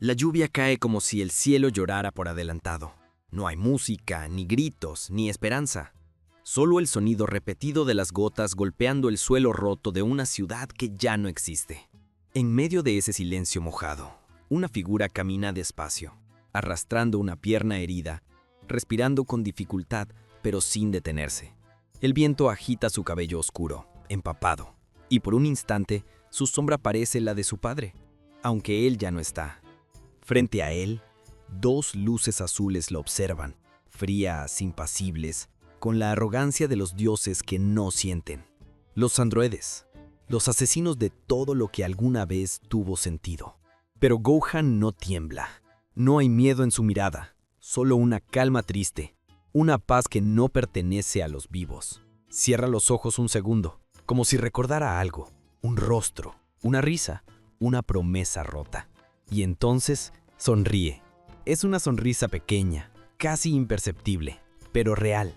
La lluvia cae como si el cielo llorara por adelantado. No hay música, ni gritos, ni esperanza. Solo el sonido repetido de las gotas golpeando el suelo roto de una ciudad que ya no existe. En medio de ese silencio mojado, una figura camina despacio, arrastrando una pierna herida, respirando con dificultad, pero sin detenerse. El viento agita su cabello oscuro, empapado, y por un instante su sombra parece la de su padre, aunque él ya no está. Frente a él, dos luces azules lo observan, frías, impasibles, con la arrogancia de los dioses que no sienten. Los androides, los asesinos de todo lo que alguna vez tuvo sentido. Pero Gohan no tiembla. No hay miedo en su mirada, solo una calma triste, una paz que no pertenece a los vivos. Cierra los ojos un segundo, como si recordara algo, un rostro, una risa, una promesa rota. Y entonces sonríe. Es una sonrisa pequeña, casi imperceptible, pero real.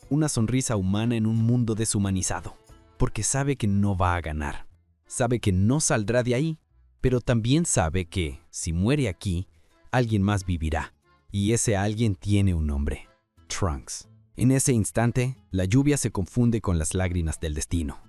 Una sonrisa humana en un mundo deshumanizado, porque sabe que no va a ganar. Sabe que no saldrá de ahí, pero también sabe que, si muere aquí, alguien más vivirá. Y ese alguien tiene un nombre: Trunks. En ese instante, la lluvia se confunde con las lágrimas del destino.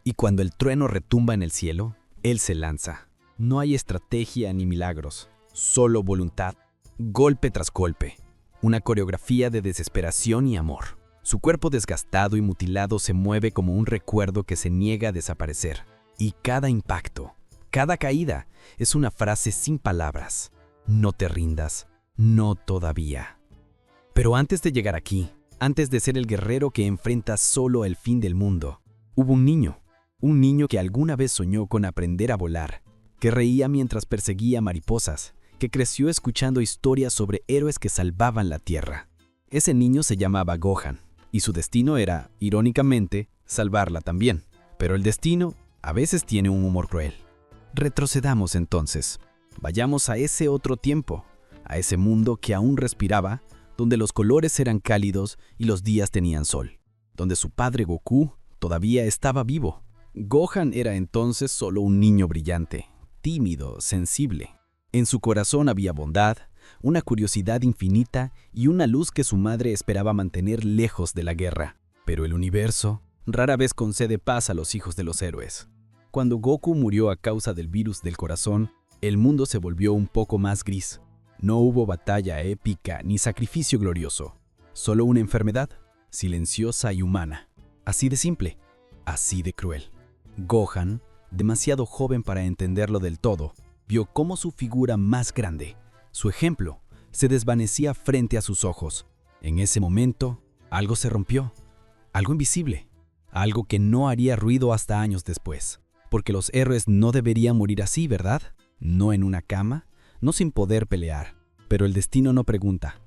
Y cuando el trueno retumba en el cielo, él se lanza. No hay estrategia ni milagros, solo voluntad, golpe tras golpe. Una coreografía de desesperación y amor. Su cuerpo desgastado y mutilado se mueve como un recuerdo que se niega a desaparecer. Y cada impacto, cada caída, es una frase sin palabras. No te rindas, no todavía. Pero antes de llegar aquí, antes de ser el guerrero que enfrenta solo el fin del mundo, hubo un niño que alguna vez soñó con aprender a volar, que reía mientras perseguía mariposas, que creció escuchando historias sobre héroes que salvaban la tierra. Ese niño se llamaba Gohan, y su destino era, irónicamente, salvarla también. Pero el destino a veces tiene un humor cruel. Retrocedamos entonces. Vayamos a ese otro tiempo, a ese mundo que aún respiraba, donde los colores eran cálidos y los días tenían sol, donde su padre Goku todavía estaba vivo. Gohan era entonces solo un niño brillante, tímido, sensible. En su corazón había bondad, una curiosidad infinita y una luz que su madre esperaba mantener lejos de la guerra. Pero el universo rara vez concede paz a los hijos de los héroes. Cuando Goku murió a causa del virus del corazón, el mundo se volvió un poco más gris. No hubo batalla épica ni sacrificio glorioso, solo una enfermedad, silenciosa y humana. Así de simple, así de cruel. Gohan, demasiado joven para entenderlo del todo, vio cómo su figura más grande, su ejemplo, se desvanecía frente a sus ojos. En ese momento, algo se rompió, algo invisible, algo que no haría ruido hasta años después. Porque los héroes no deberían morir así, ¿verdad? No en una cama, no sin poder pelear. Pero el destino no pregunta,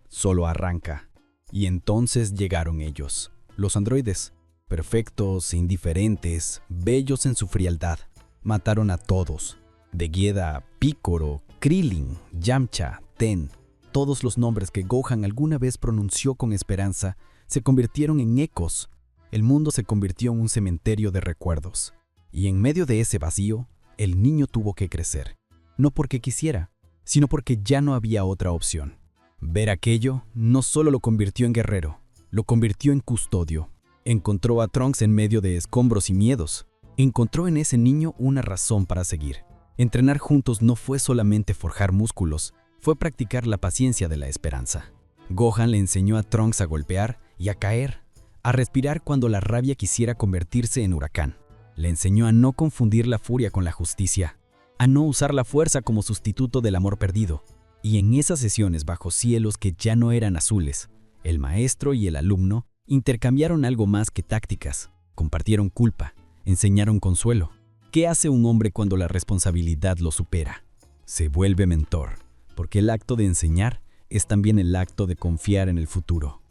solo arranca. Y entonces llegaron ellos, los androides, perfectos, indiferentes, bellos en su frialdad. Mataron a todos. Vegeta, Piccolo, Krillin, Yamcha, Ten, todos los nombres que Gohan alguna vez pronunció con esperanza, se convirtieron en ecos. El mundo se convirtió en un cementerio de recuerdos. Y en medio de ese vacío, el niño tuvo que crecer. No porque quisiera, sino porque ya no había otra opción. Ver aquello no solo lo convirtió en guerrero, lo convirtió en custodio. Encontró a Trunks en medio de escombros y miedos. Encontró en ese niño una razón para seguir. Entrenar juntos no fue solamente forjar músculos, fue practicar la paciencia de la esperanza. Gohan le enseñó a Trunks a golpear y a caer, a respirar cuando la rabia quisiera convertirse en huracán. Le enseñó a no confundir la furia con la justicia, a no usar la fuerza como sustituto del amor perdido. Y en esas sesiones bajo cielos que ya no eran azules, el maestro y el alumno intercambiaron algo más que tácticas, compartieron culpa, enseñaron consuelo. ¿Qué hace un hombre cuando la responsabilidad lo supera? Se vuelve mentor, porque el acto de enseñar es también el acto de confiar en el futuro.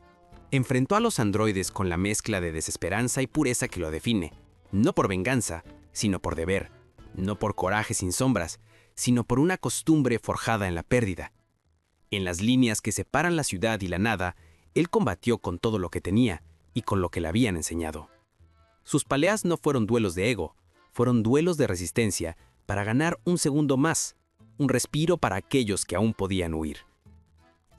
Enfrentó a los androides con la mezcla de desesperanza y pureza que lo define. No por venganza, sino por deber. No por coraje sin sombras, sino por una costumbre forjada en la pérdida. En las líneas que separan la ciudad y la nada, él combatió con todo lo que tenía y con lo que le habían enseñado. Sus peleas no fueron duelos de ego, fueron duelos de resistencia para ganar un segundo más, un respiro para aquellos que aún podían huir.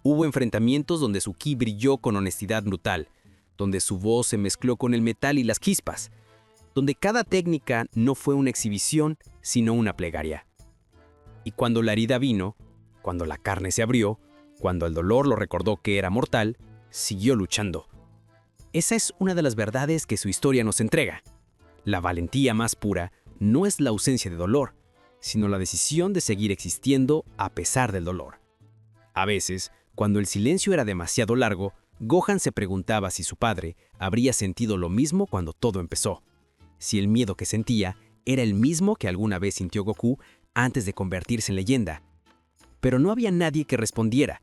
Hubo enfrentamientos donde su ki brilló con honestidad brutal, donde su voz se mezcló con el metal y las chispas, donde cada técnica no fue una exhibición, sino una plegaria. Y cuando la herida vino, cuando la carne se abrió, cuando el dolor lo recordó que era mortal, siguió luchando. Esa es una de las verdades que su historia nos entrega. La valentía más pura no es la ausencia de dolor, sino la decisión de seguir existiendo a pesar del dolor. A veces, cuando el silencio era demasiado largo, Gohan se preguntaba si su padre habría sentido lo mismo cuando todo empezó. Si el miedo que sentía era el mismo que alguna vez sintió Goku antes de convertirse en leyenda. Pero no había nadie que respondiera.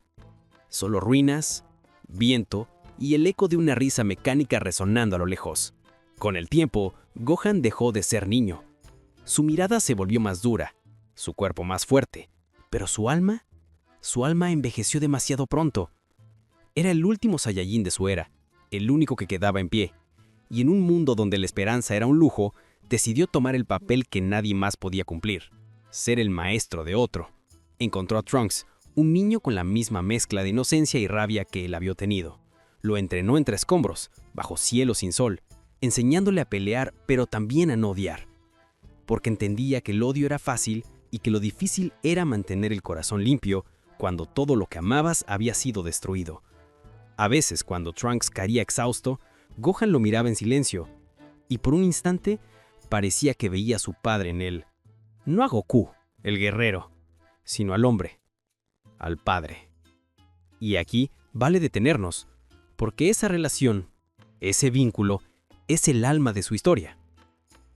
Solo ruinas, viento y el eco de una risa mecánica resonando a lo lejos. Con el tiempo, Gohan dejó de ser niño. Su mirada se volvió más dura, su cuerpo más fuerte, pero su alma envejeció demasiado pronto. Era el último Saiyajin de su era, el único que quedaba en pie, y en un mundo donde la esperanza era un lujo, decidió tomar el papel que nadie más podía cumplir, ser el maestro de otro. Encontró a Trunks, un niño con la misma mezcla de inocencia y rabia que él había tenido. Lo entrenó entre escombros, bajo cielo sin sol, enseñándole a pelear pero también a no odiar. Porque entendía que el odio era fácil y que lo difícil era mantener el corazón limpio cuando todo lo que amabas había sido destruido. A veces, cuando Trunks caía exhausto, Gohan lo miraba en silencio, y por un instante parecía que veía a su padre en él. No a Goku, el guerrero, sino al hombre, al padre. Y aquí vale detenernos, porque esa relación, ese vínculo, es el alma de su historia.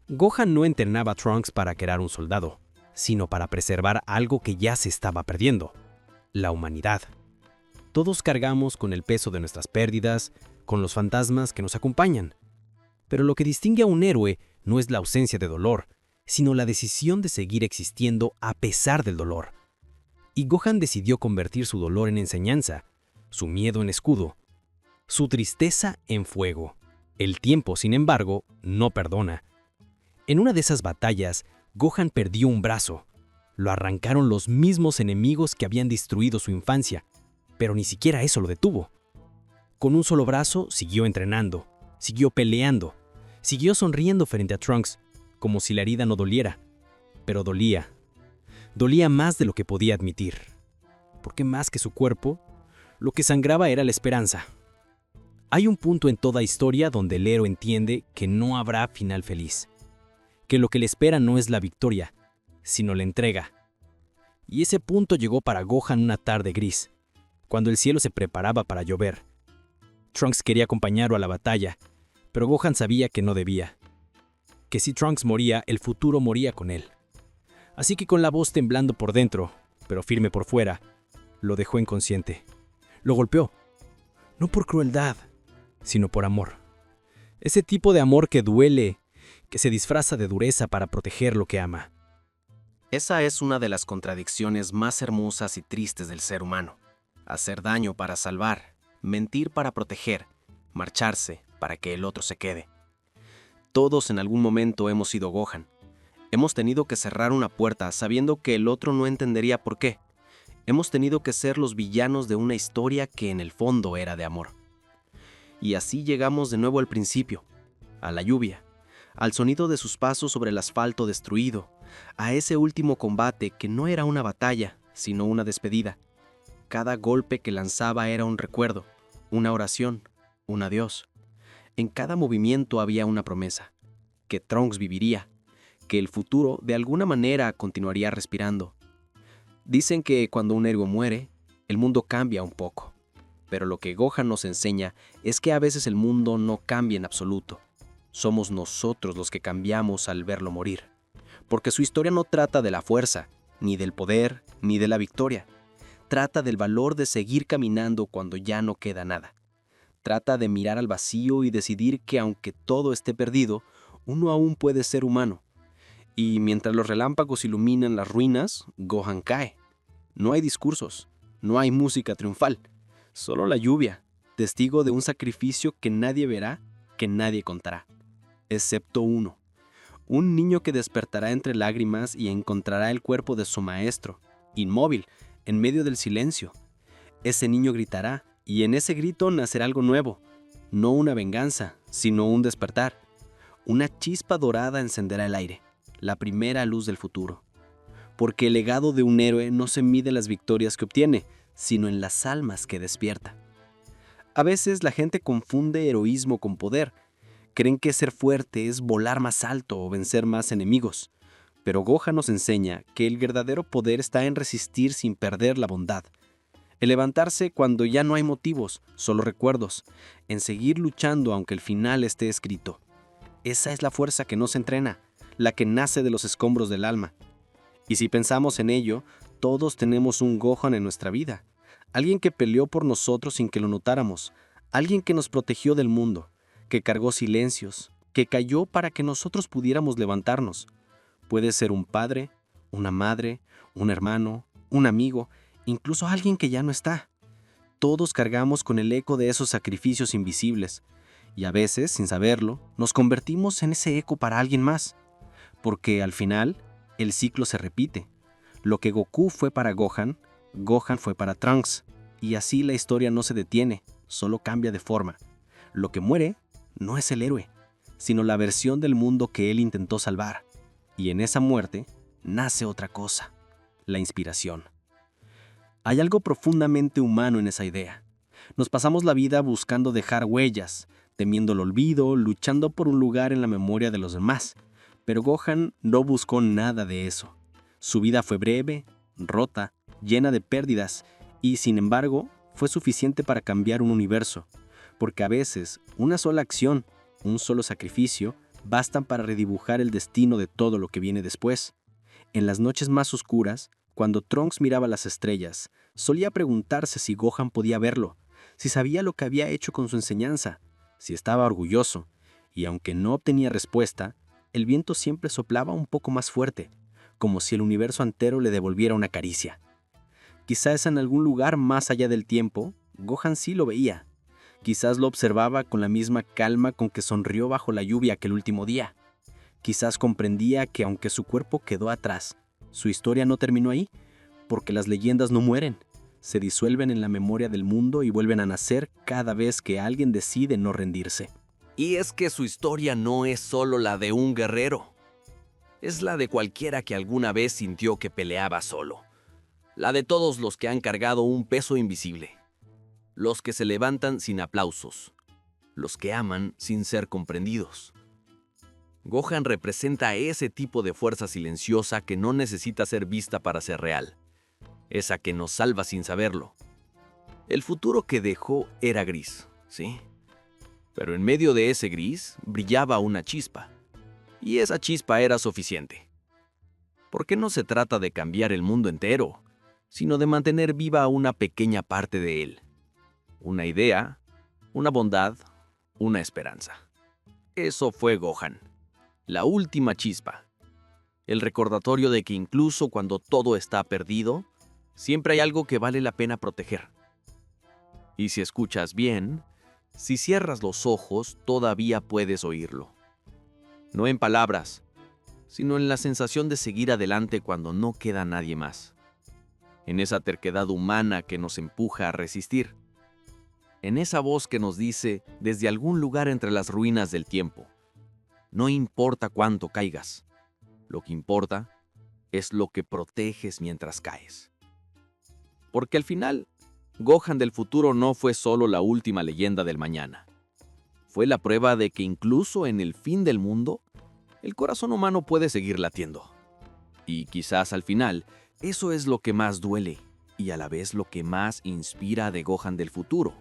Gohan no entrenaba a Trunks para crear un soldado, sino para preservar algo que ya se estaba perdiendo: la humanidad. Todos cargamos con el peso de nuestras pérdidas, con los fantasmas que nos acompañan. Pero lo que distingue a un héroe no es la ausencia de dolor, sino la decisión de seguir existiendo a pesar del dolor. Y Gohan decidió convertir su dolor en enseñanza, su miedo en escudo, su tristeza en fuego. El tiempo, sin embargo, no perdona. En una de esas batallas, Gohan perdió un brazo. Lo arrancaron los mismos enemigos que habían destruido su infancia, pero ni siquiera eso lo detuvo. Con un solo brazo siguió entrenando, siguió peleando, siguió sonriendo frente a Trunks, como si la herida no doliera. Pero dolía. Dolía más de lo que podía admitir. Porque más que su cuerpo, lo que sangraba era la esperanza. Hay un punto en toda historia donde el héroe entiende que no habrá final feliz, que lo que le espera no es la victoria, sino la entrega. Y ese punto llegó para Gohan una tarde gris, cuando el cielo se preparaba para llover. Trunks quería acompañarlo a la batalla, pero Gohan sabía que no debía. Que si Trunks moría, el futuro moría con él. Así que con la voz temblando por dentro, pero firme por fuera, lo dejó inconsciente. Lo golpeó, no por crueldad, sino por amor. Ese tipo de amor que duele, que se disfraza de dureza para proteger lo que ama. Esa es una de las contradicciones más hermosas y tristes del ser humano. Hacer daño para salvar, mentir para proteger, marcharse para que el otro se quede. Todos en algún momento hemos sido Gohan. Hemos tenido que cerrar una puerta sabiendo que el otro no entendería por qué. Hemos tenido que ser los villanos de una historia que en el fondo era de amor. Y así llegamos de nuevo al principio, a la lluvia, al sonido de sus pasos sobre el asfalto destruido, a ese último combate que no era una batalla, sino una despedida. Cada golpe que lanzaba era un recuerdo, una oración, un adiós. En cada movimiento había una promesa, que Trunks viviría, que el futuro de alguna manera continuaría respirando. Dicen que cuando un héroe muere, el mundo cambia un poco. Pero lo que Gohan nos enseña es que a veces el mundo no cambia en absoluto. Somos nosotros los que cambiamos al verlo morir. Porque su historia no trata de la fuerza, ni del poder, ni de la victoria. Trata del valor de seguir caminando cuando ya no queda nada. Trata de mirar al vacío y decidir que aunque todo esté perdido, uno aún puede ser humano. Y mientras los relámpagos iluminan las ruinas, Gohan cae. No hay discursos, no hay música triunfal, solo la lluvia, testigo de un sacrificio que nadie verá, que nadie contará. Excepto uno, un niño que despertará entre lágrimas y encontrará el cuerpo de su maestro, inmóvil, en medio del silencio. Ese niño gritará, y en ese grito nacerá algo nuevo. No una venganza, sino un despertar. Una chispa dorada encenderá el aire, la primera luz del futuro. Porque el legado de un héroe no se mide en las victorias que obtiene, sino en las almas que despierta. A veces la gente confunde heroísmo con poder. Creen que ser fuerte es volar más alto o vencer más enemigos. Pero Gohan nos enseña que el verdadero poder está en resistir sin perder la bondad. En levantarse cuando ya no hay motivos, solo recuerdos. En seguir luchando aunque el final esté escrito. Esa es la fuerza que no se entrena, la que nace de los escombros del alma. Y si pensamos en ello, todos tenemos un Gohan en nuestra vida. Alguien que peleó por nosotros sin que lo notáramos. Alguien que nos protegió del mundo, que cargó silencios, que cayó para que nosotros pudiéramos levantarnos. Puede ser un padre, una madre, un hermano, un amigo, incluso alguien que ya no está. Todos cargamos con el eco de esos sacrificios invisibles. Y a veces, sin saberlo, nos convertimos en ese eco para alguien más. Porque al final, el ciclo se repite. Lo que Goku fue para Gohan, Gohan fue para Trunks. Y así la historia no se detiene, solo cambia de forma. Lo que muere no es el héroe, sino la versión del mundo que él intentó salvar. Y en esa muerte nace otra cosa, la inspiración. Hay algo profundamente humano en esa idea. Nos pasamos la vida buscando dejar huellas, temiendo el olvido, luchando por un lugar en la memoria de los demás. Pero Gohan no buscó nada de eso. Su vida fue breve, rota, llena de pérdidas, y sin embargo, fue suficiente para cambiar un universo. Porque a veces, una sola acción, un solo sacrificio, bastan para redibujar el destino de todo lo que viene después. En las noches más oscuras, cuando Trunks miraba las estrellas, solía preguntarse si Gohan podía verlo, si sabía lo que había hecho con su enseñanza, si estaba orgulloso, y aunque no obtenía respuesta, el viento siempre soplaba un poco más fuerte, como si el universo entero le devolviera una caricia. Quizás en algún lugar más allá del tiempo, Gohan sí lo veía. Quizás lo observaba con la misma calma con que sonrió bajo la lluvia aquel último día. Quizás comprendía que aunque su cuerpo quedó atrás, su historia no terminó ahí, porque las leyendas no mueren, se disuelven en la memoria del mundo y vuelven a nacer cada vez que alguien decide no rendirse. Y es que su historia no es solo la de un guerrero. Es la de cualquiera que alguna vez sintió que peleaba solo. La de todos los que han cargado un peso invisible. Los que se levantan sin aplausos. Los que aman sin ser comprendidos. Gohan representa ese tipo de fuerza silenciosa que no necesita ser vista para ser real. Esa que nos salva sin saberlo. El futuro que dejó era gris, ¿sí? Pero en medio de ese gris brillaba una chispa. Y esa chispa era suficiente. Porque no se trata de cambiar el mundo entero, sino de mantener viva una pequeña parte de él. Una idea, una bondad, una esperanza. Eso fue Gohan. La última chispa. El recordatorio de que incluso cuando todo está perdido, siempre hay algo que vale la pena proteger. Y si escuchas bien, si cierras los ojos, todavía puedes oírlo. No en palabras, sino en la sensación de seguir adelante cuando no queda nadie más. En esa terquedad humana que nos empuja a resistir. En esa voz que nos dice desde algún lugar entre las ruinas del tiempo: no importa cuánto caigas, lo que importa es lo que proteges mientras caes. Porque al final, Gohan del futuro no fue solo la última leyenda del mañana. Fue la prueba de que incluso en el fin del mundo, el corazón humano puede seguir latiendo. Y quizás al final, eso es lo que más duele y a la vez lo que más inspira de Gohan del futuro.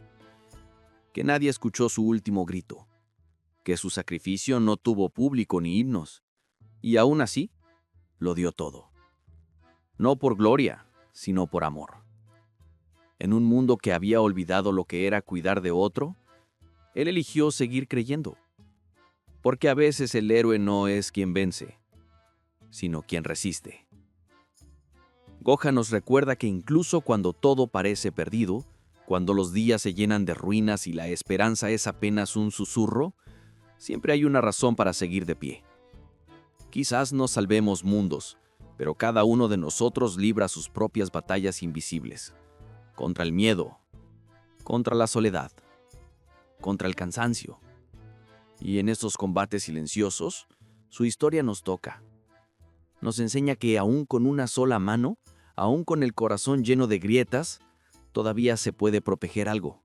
Que nadie escuchó su último grito, que su sacrificio no tuvo público ni himnos, y aún así, lo dio todo. No por gloria, sino por amor. En un mundo que había olvidado lo que era cuidar de otro, él eligió seguir creyendo. Porque a veces el héroe no es quien vence, sino quien resiste. Gohan nos recuerda que incluso cuando todo parece perdido, cuando los días se llenan de ruinas y la esperanza es apenas un susurro, siempre hay una razón para seguir de pie. Quizás no salvemos mundos, pero cada uno de nosotros libra sus propias batallas invisibles, contra el miedo, contra la soledad, contra el cansancio. Y en estos combates silenciosos, su historia nos toca. Nos enseña que aún con una sola mano, aún con el corazón lleno de grietas, todavía se puede proteger algo.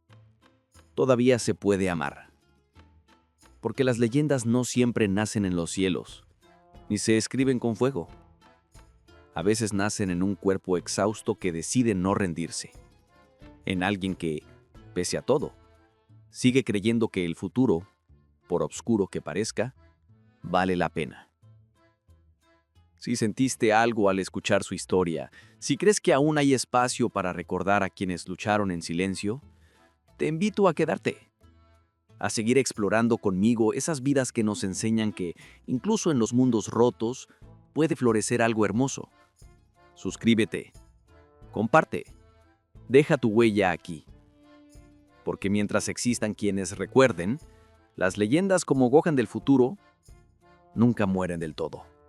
Todavía se puede amar. Porque las leyendas no siempre nacen en los cielos, ni se escriben con fuego. A veces nacen en un cuerpo exhausto que decide no rendirse. En alguien que, pese a todo, sigue creyendo que el futuro, por obscuro que parezca, vale la pena. Si sentiste algo al escuchar su historia, si crees que aún hay espacio para recordar a quienes lucharon en silencio, te invito a quedarte, a seguir explorando conmigo esas vidas que nos enseñan que, incluso en los mundos rotos, puede florecer algo hermoso. Suscríbete, comparte, deja tu huella aquí. Porque mientras existan quienes recuerden, las leyendas como Gohan del futuro nunca mueren del todo.